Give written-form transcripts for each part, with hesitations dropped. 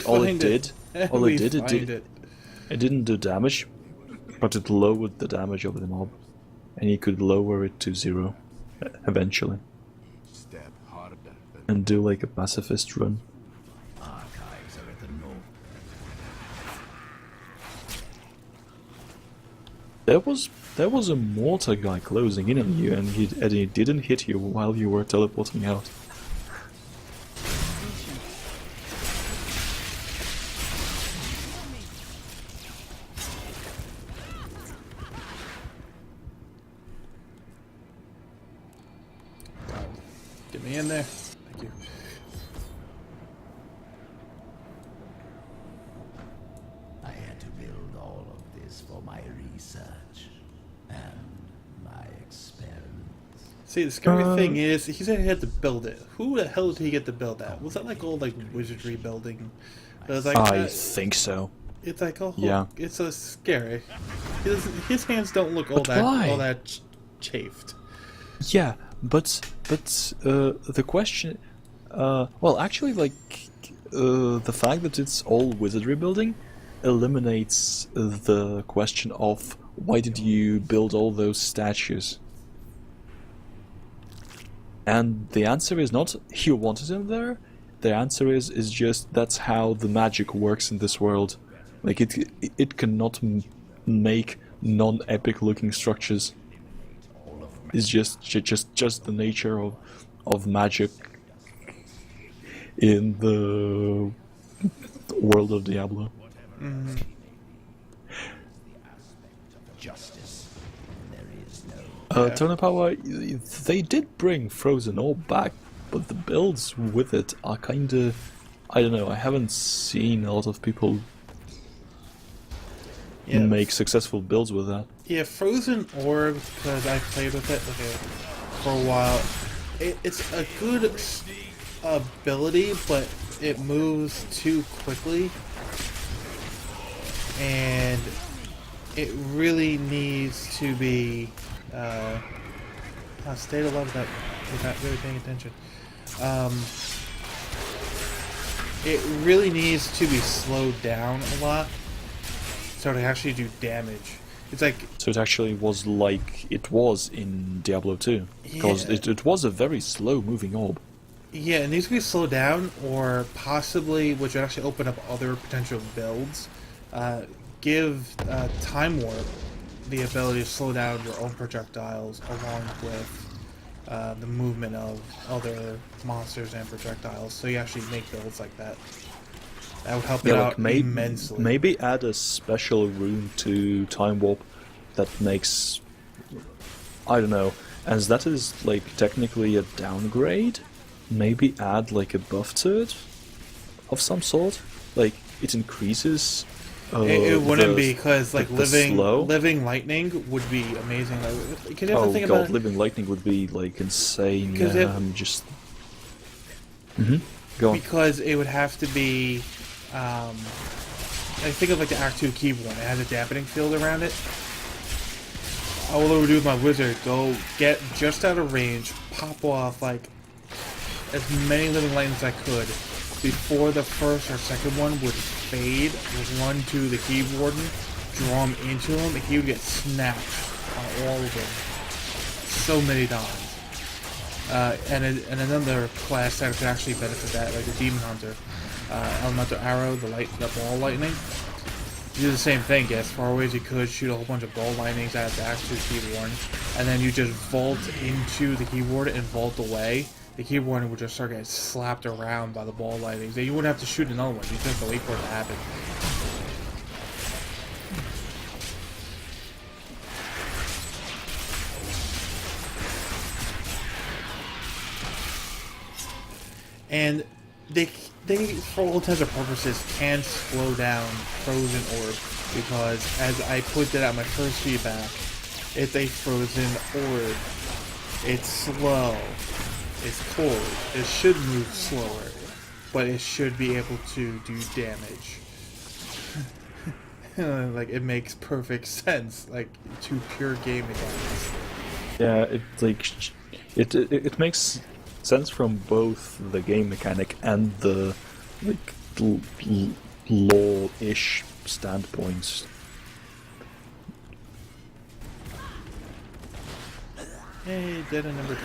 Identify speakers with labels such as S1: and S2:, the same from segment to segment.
S1: it didn't do damage, but it lowered the damage of the mob, and you could lower it to 0 eventually, and do like a pacifist run.
S2: Archives are at the north.
S1: There was a mortar guy closing in on you, and he didn't hit you while you were teleporting out.
S3: Get me in there. Thank you.
S2: I had to build all of this for my research and my experiments.
S3: See, the scary thing is, he said he had to build it. Who the hell did he get to build that? Was that like old like wizardry building? It was like,
S1: I think so.
S3: It's like, oh,
S1: yeah.
S3: It's so scary. His hands don't look all that chafed.
S1: Yeah, but the question, well, actually, like, the fact that it's all wizardry building eliminates the question of why did you build all those statues? And the answer is not he wanted them there. The answer is just that's how the magic works in this world. Like it cannot make non-epic looking structures. It's just the nature of magic in the world of Diablo.
S3: Mm-hmm.
S2: Justice. There is no.
S1: Turner Power, they did bring Frozen Orb back, but the builds with it are kinda, I don't know, I haven't seen a lot of people make successful builds with that.
S3: Yeah, Frozen Orb, because I played with it for a while, it's a good ability, but it moves too quickly, and it really needs to be state of love that you're not really paying attention. It really needs to be slowed down a lot so to actually do damage. It's like,
S1: so it actually was like it was in Diablo 2, because it was a very slow moving orb.
S3: Yeah, it needs to be slowed down, or possibly, which would actually open up other potential builds, give Time Warp the ability to slow down your own projectiles along with the movement of other monsters and projectiles, so you actually make builds like that. That would help it out immensely.
S1: Maybe add a special rune to Time Warp that makes, I don't know, as that is like technically a downgrade, maybe add like a buff to it of some sort. Like it increases.
S3: It wouldn't be, because like living lightning would be amazing. Like, you have to think about
S1: living lightning would be like insane. Just go on.
S3: Because it would have to be. I think of like the Act 2 keyboard. It has a dampening field around it. All I would do with my wizard, go get just out of range, pop off like as many living lightnings as I could before the first or second one would fade, run to the keyboard, draw him into him, and he would get snatched on all of them so many times. And another class that could actually benefit that, like the Demon Hunter, Elemental Arrow, the ball lightning. You do the same thing, get as far away as you could, shoot a whole bunch of ball lightnings at the actual keyboard, and then you just vault into the keyboard and vault away. The keyboard would just start getting slapped around by the ball lightnings. Then you wouldn't have to shoot another one, you just have to wait for it to happen. And they for all intents and purposes, can slow down Frozen Orb, because as I pointed out in my first feedback, it's a Frozen Orb. It's slow. It's cold. It should move slower, but it should be able to do damage. Like, it makes perfect sense, like, to pure game mechanics.
S1: Yeah, it makes sense from both the game mechanic and the law-ish standpoint.
S3: Hey, dead in number 2.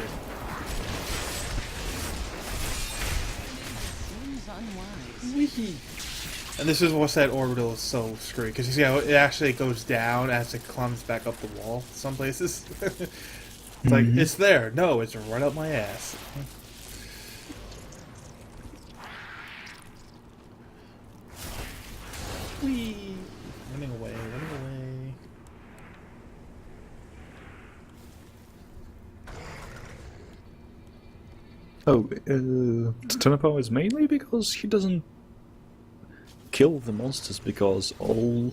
S3: And this is what that orbital is so screwed, because you see how it actually goes down as it climbs back up the wall some places. It's like, it's there. No, it's right up my ass. Whee! Running away, running away.
S1: Turnip is mainly because he doesn't kill the monsters, because all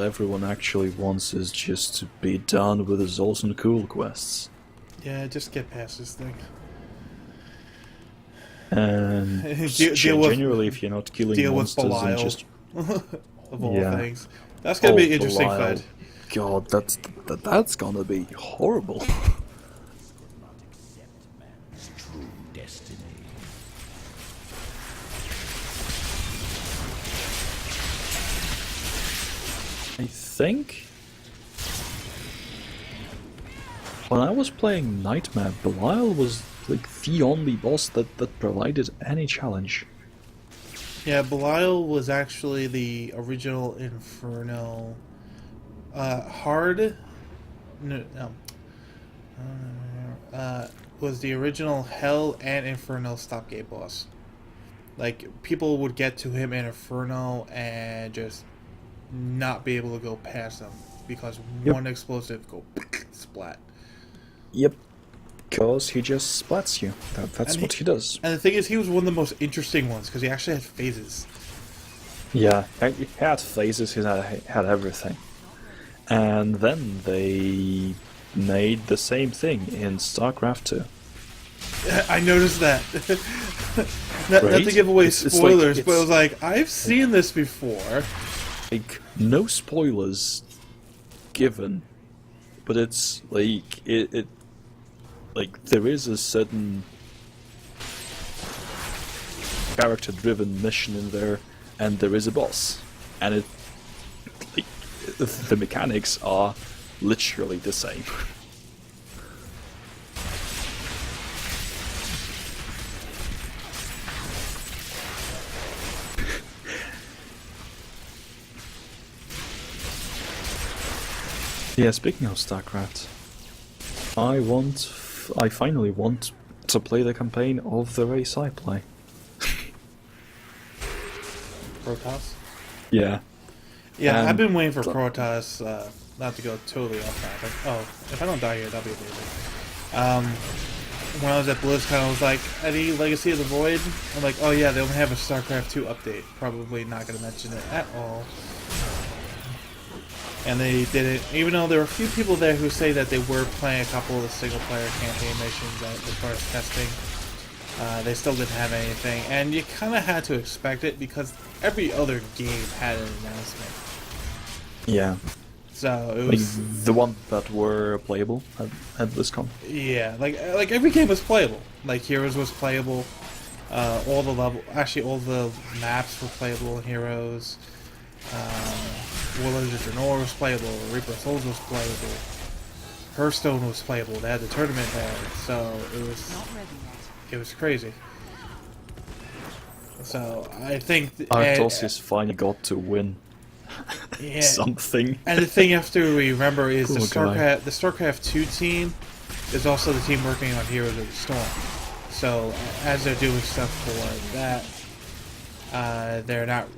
S1: everyone actually wants is just to be done with the Zols and Cool quests.
S3: Yeah, just get past this thing.
S1: And generally, if you're not killing monsters and just
S3: of all things, that's gonna be an interesting fight.
S1: God, that's gonna be horrible.
S2: True destiny.
S1: I think when I was playing Nightmare, Belial was like the only boss that provided any challenge.
S3: Yeah, Belial was actually the original Inferno. Was the original Hell and Inferno stopgate boss. Like, people would get to him in Inferno and just not be able to go past him because one explosive go splat.
S1: Yep. Because he just splats you. That's what he does.
S3: And the thing is, he was one of the most interesting ones because he actually had phases.
S1: Yeah, he had phases, he had everything. And then they made the same thing in StarCraft 2.
S3: I noticed that. Not to give away spoilers, but it was like, I've seen this before.
S1: Like, no spoilers given, but it's like, like, there is a certain character-driven mission in there, and there is a boss, and like, the mechanics are literally the same. Yeah, speaking of StarCraft, I finally want to play the campaign of the race I play.
S3: Protoss?
S1: Yeah.
S3: Yeah,
S1: And
S3: I've been waiting for Protoss, not to go totally off topic. Oh, if I don't die here, that'll be amazing. When I was at BlizzCon, I was like, any Legacy of the Void? I'm like, oh yeah, they only have a StarCraft 2 update. Probably not going to mention it at all. And they did it, even though there were a few people there who say that they were playing a couple of the single-player campaign missions as far as testing. They still didn't have anything, and you kind of had to expect it because every other game had an announcement.
S1: Yeah.
S3: So it
S1: Like
S3: was
S1: the one that were playable at BlizzCon.
S3: yeah, like every game was playable. Like Heroes was playable. All the maps were playable in Heroes. Warlords of Draenor was playable. Reaper of Souls was playable. Hearthstone was playable. They had the tournament there, so it was crazy. So I think
S1: Arthos finally got to win
S3: yeah.
S1: something.
S3: And the thing you have to remember is
S1: Cool
S3: the StarCraft 2 team is also the team working on Heroes of the Storm. So as they're doing stuff for that, they're not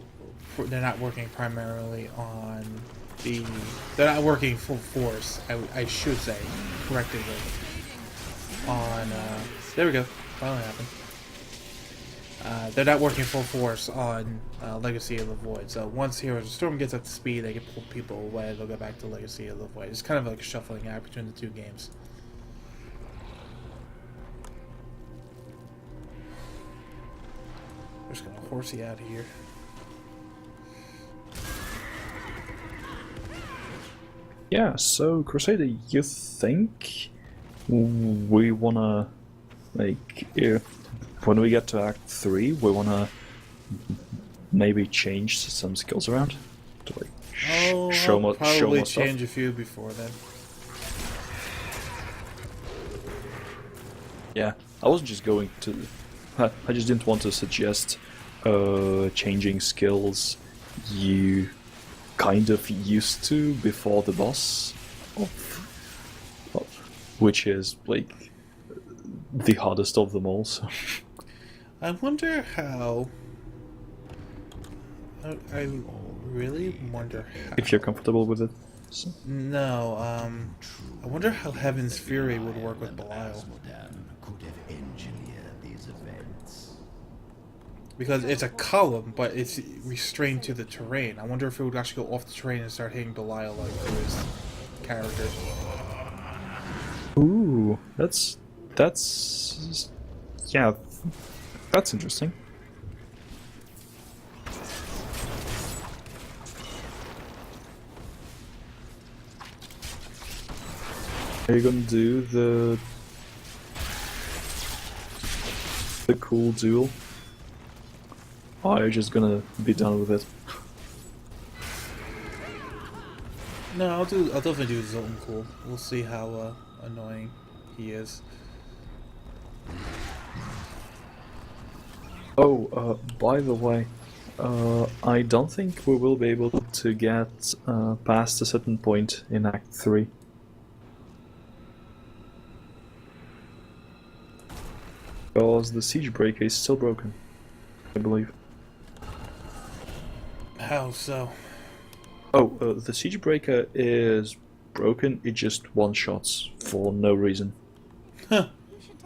S3: working primarily on they're not working full force, I should say, correctly, on, there we go, finally happened. They're not working full force on Legacy of the Void, so once Heroes of the Storm gets up to speed, they can pull people away, they'll go back to Legacy of the Void. It's kind of like a shuffling act between the two games. I'm just gonna horsey out of here.
S1: Yeah, so Crusader, you think we wanna, like, when we get to Act 3, we wanna maybe change some skills around to like
S3: Oh,
S1: show
S3: I'll
S1: more
S3: probably
S1: stuff.
S3: change a few before then.
S1: Yeah, I wasn't just going to. I just didn't want to suggest changing skills you kind of used to before the boss, which is like the hardest of them all. So.
S3: I wonder how. I really wonder how.
S1: If you're comfortable with it. So.
S3: No, I wonder how Heaven's Fury would work with Belial.
S2: Could have engineered these events.
S3: Because it's a column, but it's restrained to the terrain. I wonder if it would actually go off the terrain and start hitting Belial like through his characters.
S1: Ooh, yeah, that's interesting. Are you gonna do the cool duel? Or are you just gonna be done with it?
S3: No, I'll definitely do Zoltan cool. We'll see how annoying he is.
S1: Oh, by the way, I don't think we will be able to get past a certain point in Act 3. Because the siege breaker is still broken, I believe.
S3: How so?
S1: Oh, the siege breaker is broken, it just one-shots for no reason.
S3: Huh.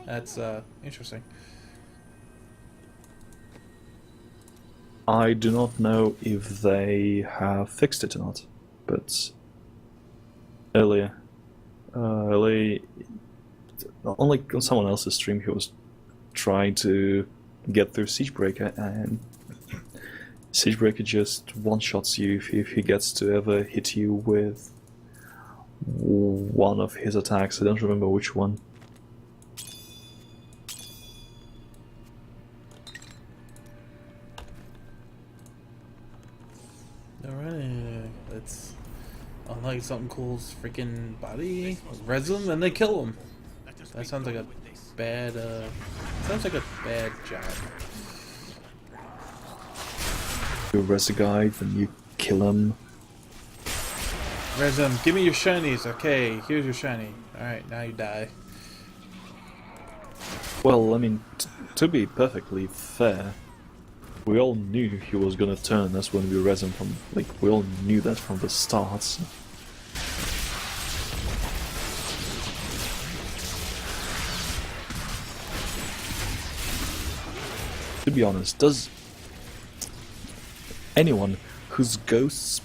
S3: That's interesting.
S1: I do not know if they have fixed it or not, but earlier, on someone else's stream, he was trying to get through Siegebreaker, and Siegebreaker just one-shots you if he gets to ever hit you with one of his attacks. I don't remember which one.
S3: Alright, let's unlike something cool's freaking body, res him, and then kill him. That sounds like a bad, job.
S1: You res a guy, then you kill him.
S3: Res him, give me your shinies. Okay, here's your shiny. Alright, now you die.
S1: Well, I mean, to be perfectly fair, we all knew he was gonna turn us when we res him from, like, we all knew that from the start. So. To be honest, does anyone whose ghost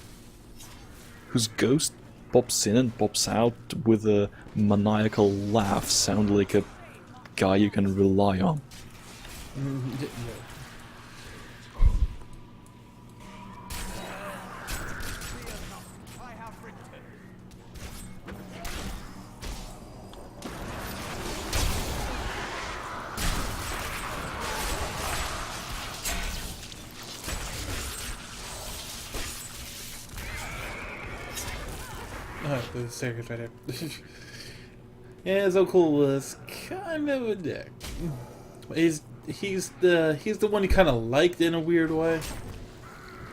S1: pops in and pops out with a maniacal laugh sound like a guy you can rely on?
S3: Oh, the staircase right here. Yeah, Zokul was kind of a dick. He's the one you kind of liked in a weird way.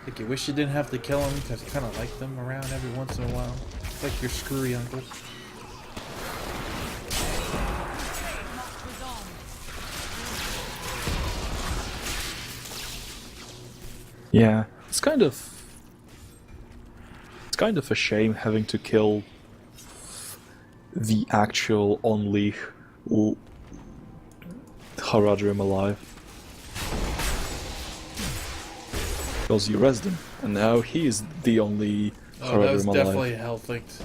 S3: Like you wish you didn't have to kill him because you kind of liked them around every once in a while. It's like your screwy uncle.
S1: Yeah, it's kind of a shame having to kill the actual only Haradrim alive. Because you resed him, and now he is the only
S3: Oh, that was
S1: Haradrim alive.
S3: definitely health linked.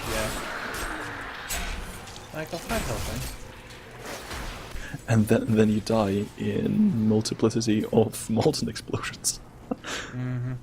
S3: Yeah. Like, I'll find health linked.
S1: And then you die in multiplicity of molten explosions.
S3: Mm-hmm.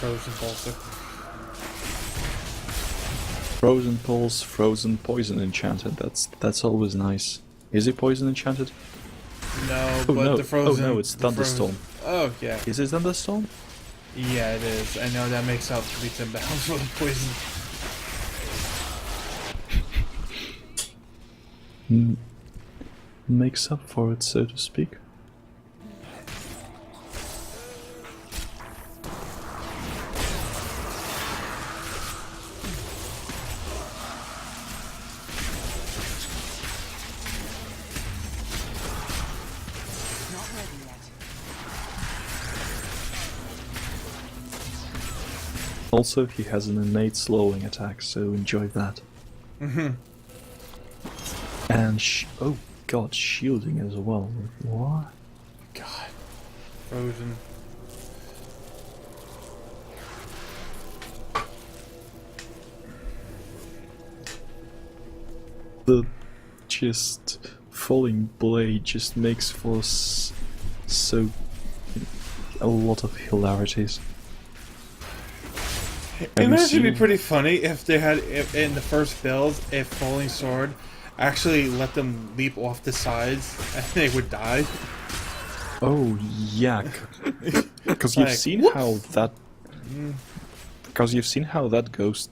S3: frozen pulsar.
S1: Frozen pulse, frozen poison enchanted. That's always nice. Is it poison enchanted?
S3: No,
S1: Oh
S3: but
S1: no!
S3: the frozen.
S1: Oh no! It's
S3: the frozen-
S1: thunderstorm.
S3: Oh yeah,
S1: Is it thunderstorm?
S3: yeah, it is. I know that makes up leaps and bounds for the poison.
S1: Makes up for it, so to speak. Also, he has an innate slowing attack, so enjoy that. And oh god, shielding as well. What?
S3: God, frozen.
S1: The just falling blade just makes for so a lot of hilarities.
S3: It would actually be pretty funny if they had, if in the first build, if Falling Sword actually let them leap off the sides and they would die.
S1: Oh yeah, because you've
S3: Like,
S1: seen
S3: whoops.
S1: how that. Because you've seen how that ghost,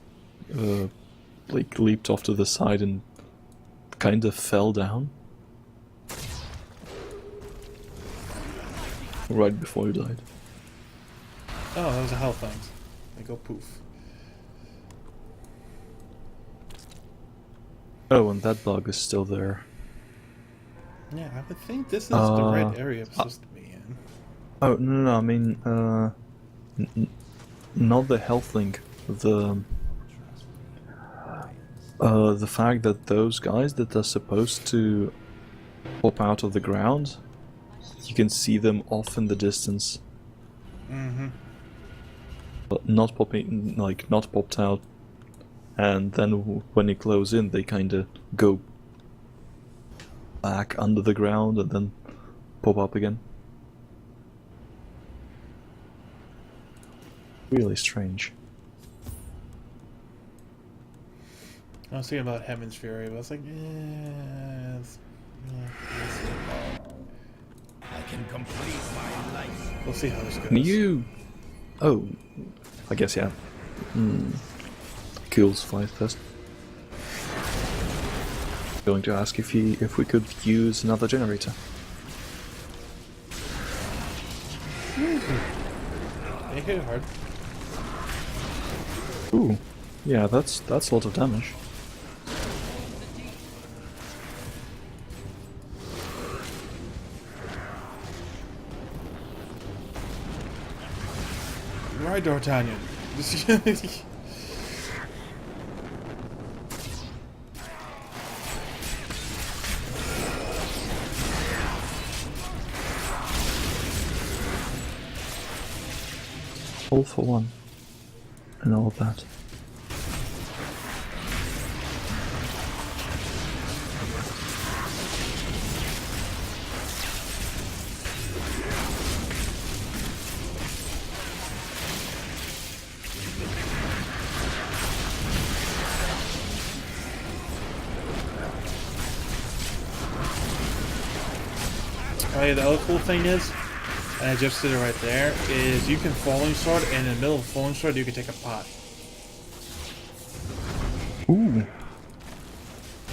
S1: like leaped off to the side and kind of fell down right before he died.
S3: Oh, that was a health thing. They go poof.
S1: Oh, and that bug is still there.
S3: Yeah, I would think this is the red area I'm supposed to be in.
S1: Oh no, I mean, not the health link. The fact that those guys that are supposed to pop out of the ground, you can see them off in the distance.
S3: Mm-hmm.
S1: But not popping, like not popped out, and then when you close in, they kind of go back under the ground and then pop up again. Really strange.
S3: I was thinking about Heaven's Fury, but I was like, yeah,
S2: I can complete my life.
S3: we'll see how this goes.
S1: You... Oh, I guess yeah. Kills fight first. Going to ask if we could use another generator.
S3: They hit hard.
S1: Ooh, yeah, that's a lot of damage.
S3: Right, D'Artagnan.
S1: All for one. And all of that.
S3: Oh yeah, the other cool thing is, and I just did it right there, is you can Falling Sword, and in the middle of Falling Sword you can take a pot.
S1: Ooh.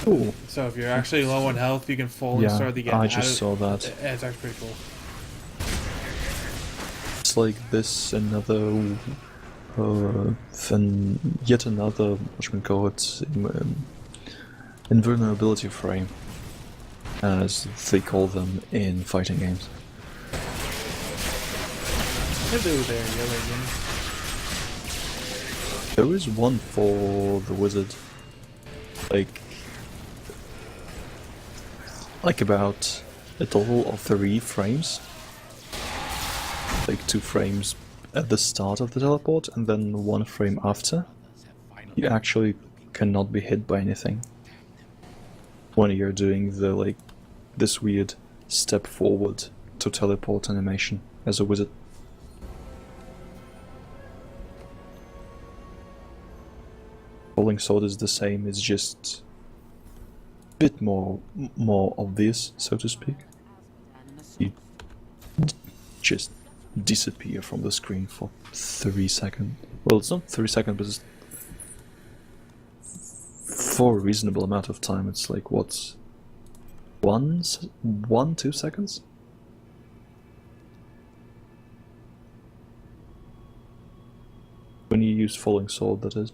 S1: Ooh.
S3: So if you're actually low on health, you can Falling
S1: Yeah,
S3: Sword to get
S1: I
S3: out
S1: just
S3: of-
S1: saw that.
S3: It's actually pretty cool.
S1: It's like this another, then yet another, what should we call it, invulnerability frame, as they call them in fighting games.
S3: Hello there, yellow game.
S1: There is one for the wizard, like about a total of 3 frames. Like 2 frames at the start of the teleport and then 1 frame after. You actually cannot be hit by anything when you're doing the this weird step forward to teleport animation as a wizard. Falling Sword is the same, it's just a bit more obvious, so to speak. You just disappear from the screen for 3 seconds. Well, it's not 3 seconds, but it's for a reasonable amount of time. It's like, what, 2 seconds? When you use Falling Sword, that is.